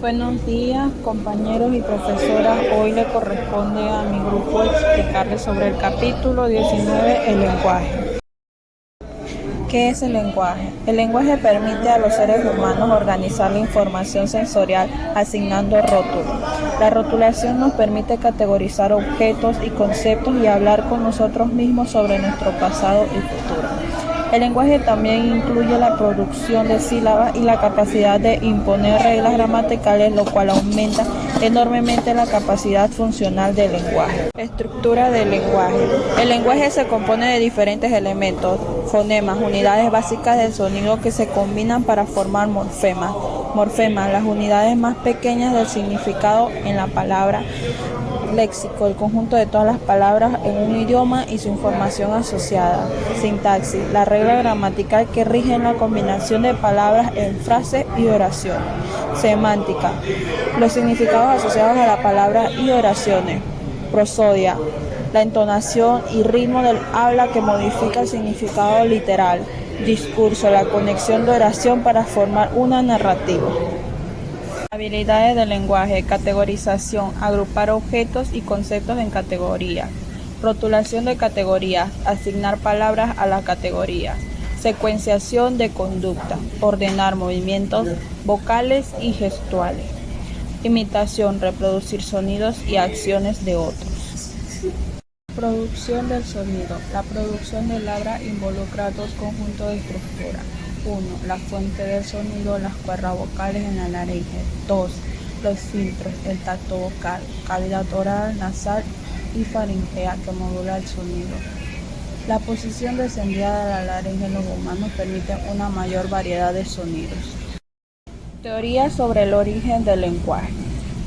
Buenos días, compañeros y profesoras. Hoy le corresponde a mi grupo explicarles sobre el capítulo 19, el lenguaje. ¿Qué es el lenguaje? El lenguaje permite a los seres humanos organizar la información sensorial asignando rótulos. La rotulación nos permite categorizar objetos y conceptos y hablar con nosotros mismos sobre nuestro pasado y futuro. El lenguaje también incluye la producción de sílabas y la capacidad de imponer reglas gramaticales, lo cual aumenta enormemente la capacidad funcional del lenguaje. Estructura del lenguaje. El lenguaje se compone de diferentes elementos, fonemas, unidades básicas del sonido que se combinan para formar morfemas. Morfemas, las unidades más pequeñas del significado en la palabra. Léxico, el conjunto de todas las palabras en un idioma y su información asociada. Sintaxis, la regla gramatical que rige la combinación de palabras en frases y oraciones. Semántica, los significados asociados a la palabra y oraciones. Prosodia, la entonación y ritmo del habla que modifica el significado literal. Discurso, la conexión de oración para formar una narrativa. Habilidades del lenguaje: categorización, agrupar objetos y conceptos en categorías. Rotulación de categorías, asignar palabras a las categorías. Secuenciación de conducta, ordenar movimientos vocales y gestuales. Imitación, reproducir sonidos y acciones de otros. Producción del sonido. La producción del habla involucra dos conjuntos de estructuras. 1. La fuente del sonido, las cuerdas vocales en la laringe. 2. Los filtros, el tacto vocal, cavidad oral, nasal y faringea que modula el sonido. La posición descendida de la laringe en los humanos permite una mayor variedad de sonidos. Teoría sobre el origen del lenguaje.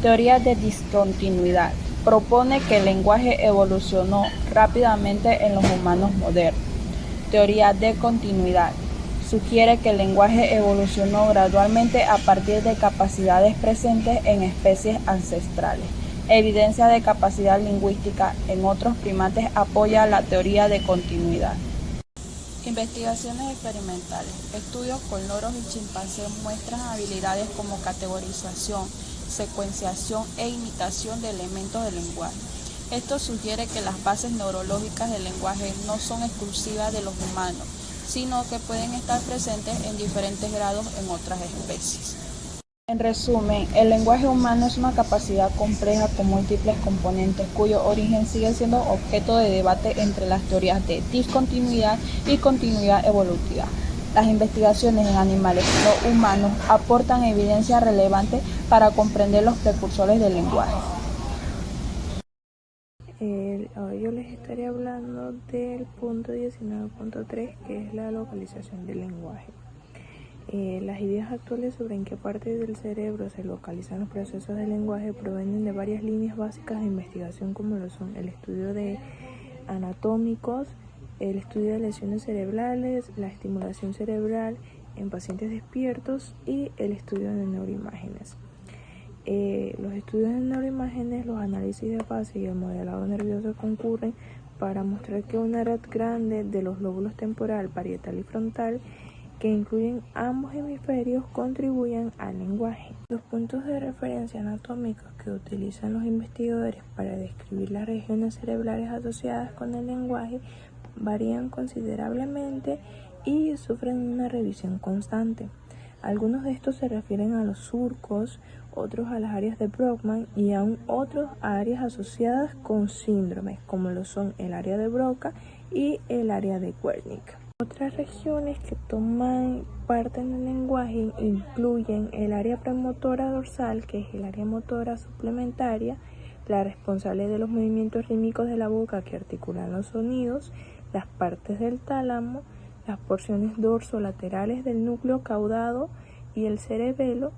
Teoría de discontinuidad. Propone que el lenguaje evolucionó rápidamente en los humanos modernos. Teoría de continuidad. Sugiere que el lenguaje evolucionó gradualmente a partir de capacidades presentes en especies ancestrales. Evidencia de capacidad lingüística en otros primates apoya la teoría de continuidad. Investigaciones experimentales. Estudios con loros y chimpancés muestran habilidades como categorización, secuenciación e imitación de elementos del lenguaje. Esto sugiere que las bases neurológicas del lenguaje no son exclusivas de los humanos, sino que pueden estar presentes en diferentes grados en otras especies. En resumen, el lenguaje humano es una capacidad compleja con múltiples componentes cuyo origen sigue siendo objeto de debate entre las teorías de discontinuidad y continuidad evolutiva. Las investigaciones en animales no humanos aportan evidencia relevante para comprender los precursores del lenguaje. Hoy yo les estaré hablando del punto 19.3, que es la localización del lenguaje. Las ideas actuales sobre en qué parte del cerebro se localizan los procesos del lenguaje provienen de varias líneas básicas de investigación, como lo son el estudio de anatómicos, el estudio de lesiones cerebrales, la estimulación cerebral en pacientes despiertos y el estudio de neuroimágenes. Los estudios de neuroimágenes, los análisis de fase y el modelado nervioso concurren para mostrar que una red grande de los lóbulos temporal, parietal y frontal, que incluyen ambos hemisferios, contribuyen al lenguaje. Los puntos de referencia anatómicos que utilizan los investigadores para describir las regiones cerebrales asociadas con el lenguaje varían considerablemente y sufren una revisión constante. Algunos de estos se refieren a los surcos, otros a las áreas de Broca y aún otros a áreas asociadas con síndromes, como lo son el área de Broca y el área de Wernicke. Otras regiones que toman parte en el lenguaje incluyen el área premotora dorsal, que es el área motora suplementaria, la responsable de los movimientos rítmicos de la boca que articulan los sonidos, las partes del tálamo, las porciones dorsolaterales del núcleo caudado y el cerebelo,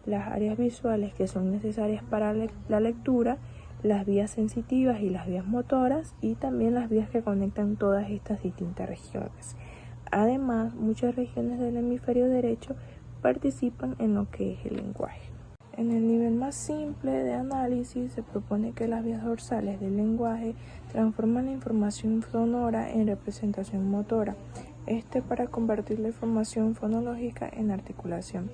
las áreas visuales que son necesarias para la lectura, las vías sensitivas y las vías motoras, y también las vías que conectan todas estas distintas regiones. Además, muchas regiones del hemisferio derecho participan en lo que es el lenguaje. En el nivel más simple de análisis se propone que las vías dorsales del lenguaje transforman la información sonora en representación motora, para convertir la información fonológica en articulación.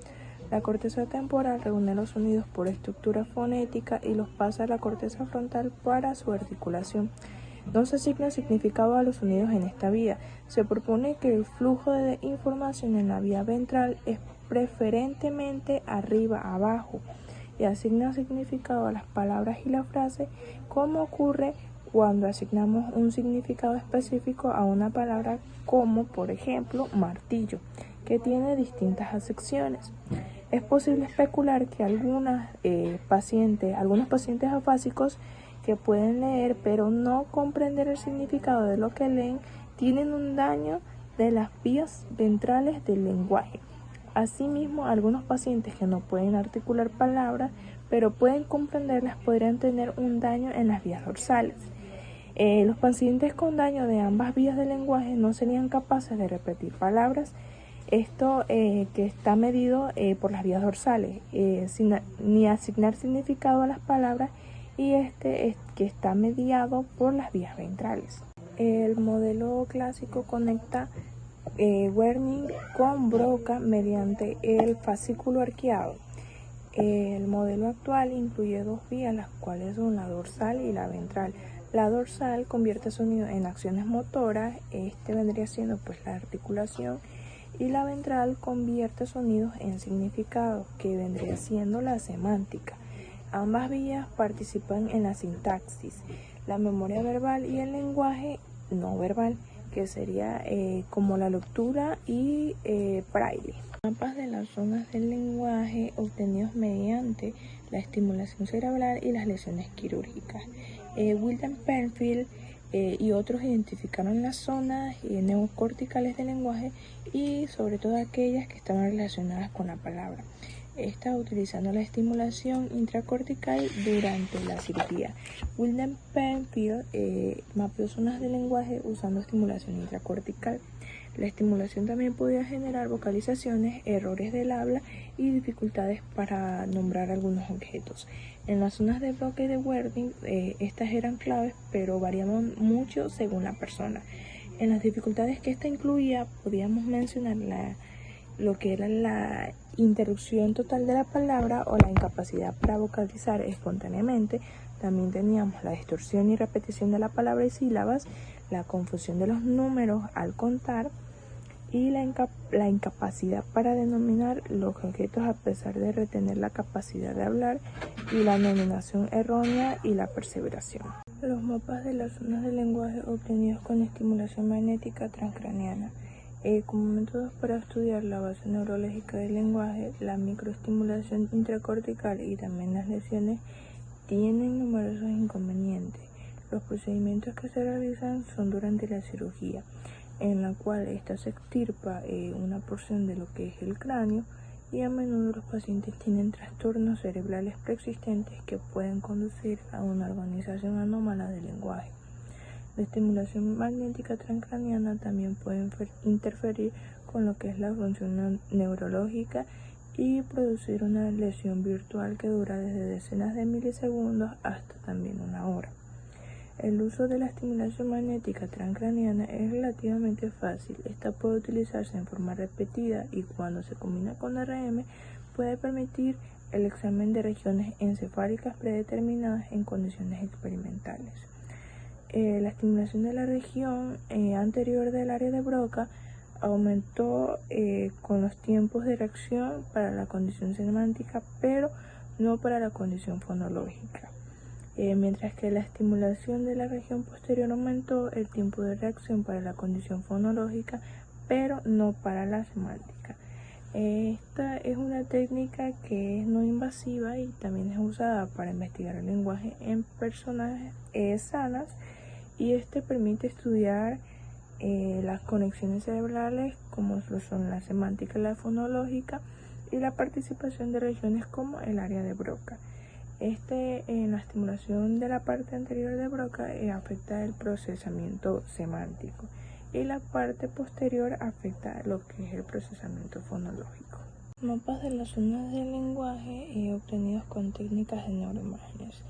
La corteza temporal reúne los sonidos por estructura fonética y los pasa a la corteza frontal para su articulación. No se asigna significado a los sonidos en esta vía. Se propone que el flujo de información en la vía ventral es preferentemente arriba a abajo y asigna significado a las palabras y la frase, como ocurre cuando asignamos un significado específico a una palabra como, por ejemplo, martillo, que tiene distintas acepciones. Es posible especular que algunos pacientes afásicos que pueden leer pero no comprender el significado de lo que leen tienen un daño de las vías ventrales del lenguaje. Asimismo, algunos pacientes que no pueden articular palabras pero pueden comprenderlas podrían tener un daño en las vías dorsales. Los pacientes con daño de ambas vías del lenguaje no serían capaces de repetir palabras, esto que está medido por las vías dorsales, ni asignar significado a las palabras, y que está mediado por las vías ventrales. El modelo clásico conecta Wernicke con Broca mediante el fascículo arqueado. El modelo actual incluye dos vías, las cuales son la dorsal y la ventral. La dorsal convierte sonido en acciones motoras, vendría siendo pues la articulación, y la ventral convierte sonidos en significados, que vendría siendo la semántica. Ambas vías participan en la sintaxis, la memoria verbal y el lenguaje no verbal, que sería como la lectura y braille. Mapas de las zonas del lenguaje obtenidos mediante la estimulación cerebral y las lesiones quirúrgicas. William Penfield y otros identificaron las zonas neocorticales del lenguaje y sobre todo aquellas que estaban relacionadas con la palabra. Esta utilizando la estimulación intracortical durante la cirugía. William Penfield mapeó zonas del lenguaje usando estimulación intracortical. La estimulación también podía generar vocalizaciones, errores del habla y dificultades para nombrar algunos objetos. En las zonas de Broca y de Wernicke, estas eran claves, pero variaban mucho según la persona. En las dificultades que esta incluía, podíamos mencionar lo que era la interrupción total de la palabra o la incapacidad para vocalizar espontáneamente. También teníamos la distorsión y repetición de la palabra y sílabas, la confusión de los números al contar y la incapacidad para denominar los objetos a pesar de retener la capacidad de hablar, y la denominación errónea y la perseveración. Los mapas de las zonas del lenguaje obtenidos con estimulación magnética transcraniana. Como métodos para estudiar la base neurológica del lenguaje, la microestimulación intracortical y también las lesiones tienen numerosos inconvenientes. Los procedimientos que se realizan son durante la cirugía, en la cual esta se extirpa una porción de lo que es el cráneo, y a menudo los pacientes tienen trastornos cerebrales preexistentes que pueden conducir a una organización anómala del lenguaje. La estimulación magnética transcraniana también puede interferir con lo que es la función neurológica y producir una lesión virtual que dura desde decenas de milisegundos hasta también una hora. El uso de la estimulación magnética transcraniana es relativamente fácil. Esta puede utilizarse en forma repetida y cuando se combina con RM puede permitir el examen de regiones encefálicas predeterminadas en condiciones experimentales. La estimulación de la región anterior del área de Broca aumentó con los tiempos de reacción para la condición semántica, pero no para la condición fonológica. Mientras que la estimulación de la región posterior aumentó el tiempo de reacción para la condición fonológica, pero no para la semántica. Esta es una técnica que es no invasiva y también es usada para investigar el lenguaje en personas sanas, y permite estudiar las conexiones cerebrales como son la semántica y la fonológica, y la participación de regiones como el área de Broca. En la estimulación de la parte anterior de Broca afecta el procesamiento semántico, y la parte posterior afecta lo que es el procesamiento fonológico. Mapas de las zonas del lenguaje obtenidos con técnicas de neuroimágenes.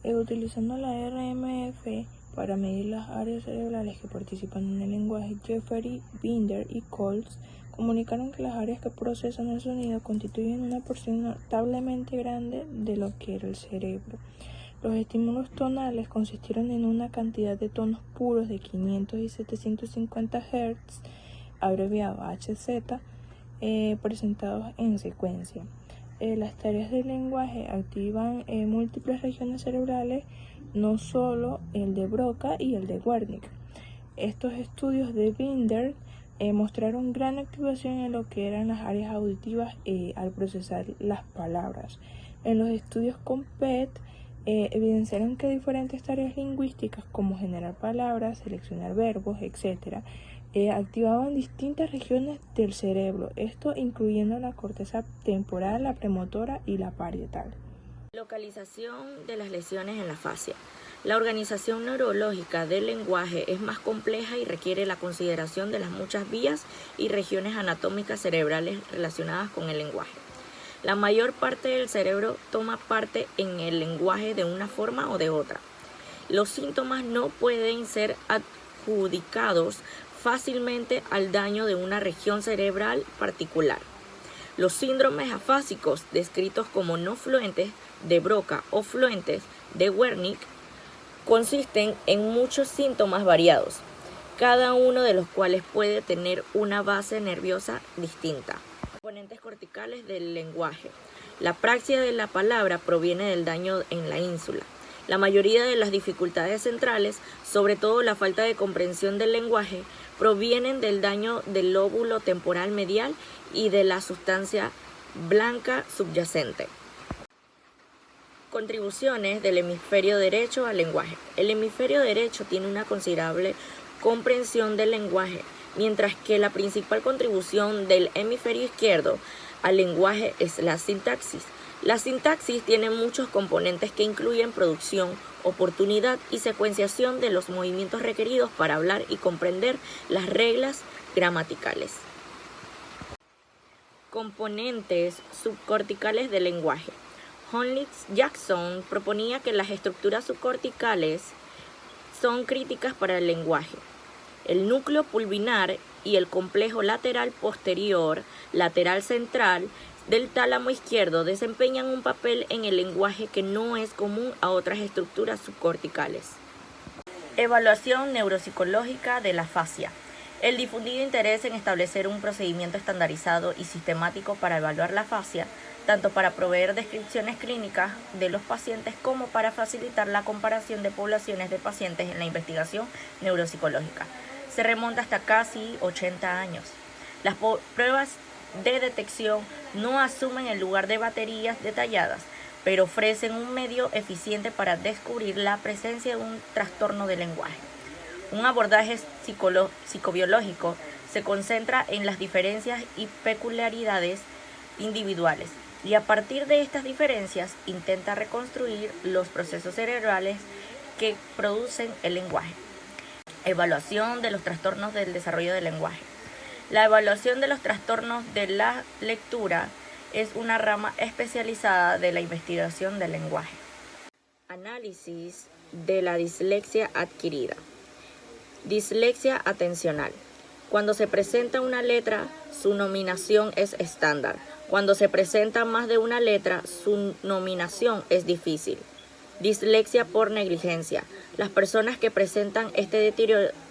Utilizando la RMF Para medir las áreas cerebrales que participan en el lenguaje, Jeffrey, Binder y Coles comunicaron que las áreas que procesan el sonido constituyen una porción notablemente grande de lo que era el cerebro. Los estímulos tonales consistieron en una cantidad de tonos puros de 500 y 750 Hz, abreviado HZ, presentados en secuencia. Las tareas del lenguaje activan múltiples regiones cerebrales, no solo el de Broca y el de Wernicke. Estos estudios de Binder mostraron gran activación en lo que eran las áreas auditivas al procesar las palabras. En los estudios con PET evidenciaron que diferentes tareas lingüísticas como generar palabras, seleccionar verbos, etc., activaban distintas regiones del cerebro, esto incluyendo la corteza temporal, la premotora y la parietal. Localización de las lesiones en la fascia. La organización neurológica del lenguaje es más compleja y requiere la consideración de las muchas vías y regiones anatómicas cerebrales relacionadas con el lenguaje. La mayor parte del cerebro toma parte en el lenguaje de una forma o de otra. Los síntomas no pueden ser adjudicados fácilmente al daño de una región cerebral particular. Los síndromes afásicos, descritos como no fluentes de Broca o fluentes de Wernicke, consisten en muchos síntomas variados, cada uno de los cuales puede tener una base nerviosa distinta. Componentes corticales del lenguaje. La praxia de la palabra proviene del daño en la ínsula. La mayoría de las dificultades centrales, sobre todo la falta de comprensión del lenguaje, provienen del daño del lóbulo temporal medial y de la sustancia blanca subyacente. Contribuciones del hemisferio derecho al lenguaje. El hemisferio derecho tiene una considerable comprensión del lenguaje, mientras que la principal contribución del hemisferio izquierdo al lenguaje es la sintaxis. La sintaxis tiene muchos componentes que incluyen producción, oportunidad y secuenciación de los movimientos requeridos para hablar y comprender las reglas gramaticales. Componentes subcorticales del lenguaje. Holnitz-Jackson proponía que las estructuras subcorticales son críticas para el lenguaje. El núcleo pulvinar y el complejo lateral posterior, lateral central, del tálamo izquierdo desempeñan un papel en el lenguaje que no es común a otras estructuras subcorticales. Evaluación neuropsicológica de la fascia. El difundido interés en establecer un procedimiento estandarizado y sistemático para evaluar la fascia, tanto para proveer descripciones clínicas de los pacientes como para facilitar la comparación de poblaciones de pacientes en la investigación neuropsicológica, se remonta hasta casi 80 años. Las pruebas de detección no asumen el lugar de baterías detalladas, pero ofrecen un medio eficiente para descubrir la presencia de un trastorno del lenguaje. Un abordaje psicobiológico se concentra en las diferencias y peculiaridades individuales y a partir de estas diferencias intenta reconstruir los procesos cerebrales que producen el lenguaje. Evaluación de los trastornos del desarrollo del lenguaje. La evaluación de los trastornos de la lectura es una rama especializada de la investigación del lenguaje. Análisis de la dislexia adquirida. Dislexia atencional. Cuando se presenta una letra, su nominación es estándar. Cuando se presenta más de una letra, su nominación es difícil. Dislexia por negligencia. Las personas que presentan este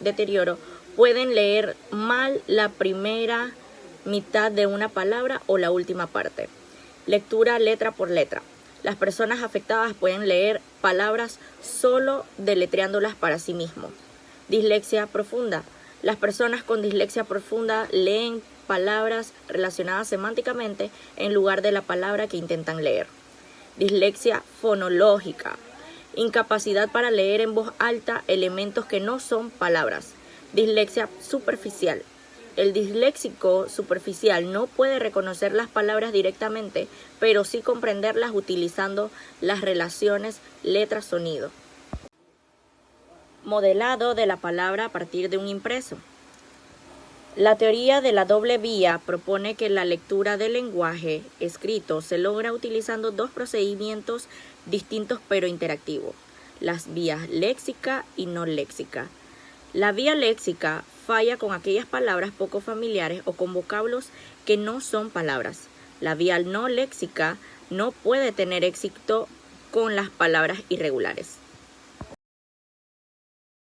deterioro pueden leer mal la primera mitad de una palabra o la última parte. Lectura letra por letra. Las personas afectadas pueden leer palabras solo deletreándolas para sí mismos. Dislexia profunda. Las personas con dislexia profunda leen palabras relacionadas semánticamente en lugar de la palabra que intentan leer. Dislexia fonológica. Incapacidad para leer en voz alta elementos que no son palabras. Dislexia superficial. El disléxico superficial no puede reconocer las palabras directamente, pero sí comprenderlas utilizando las relaciones letra-sonido. Modelado de la palabra a partir de un impreso. La teoría de la doble vía propone que la lectura del lenguaje escrito se logra utilizando dos procedimientos distintos pero interactivos. las vías léxica y no léxica. La vía léxica falla con aquellas palabras poco familiares o con vocablos que no son palabras. La vía no léxica no puede tener éxito con las palabras irregulares.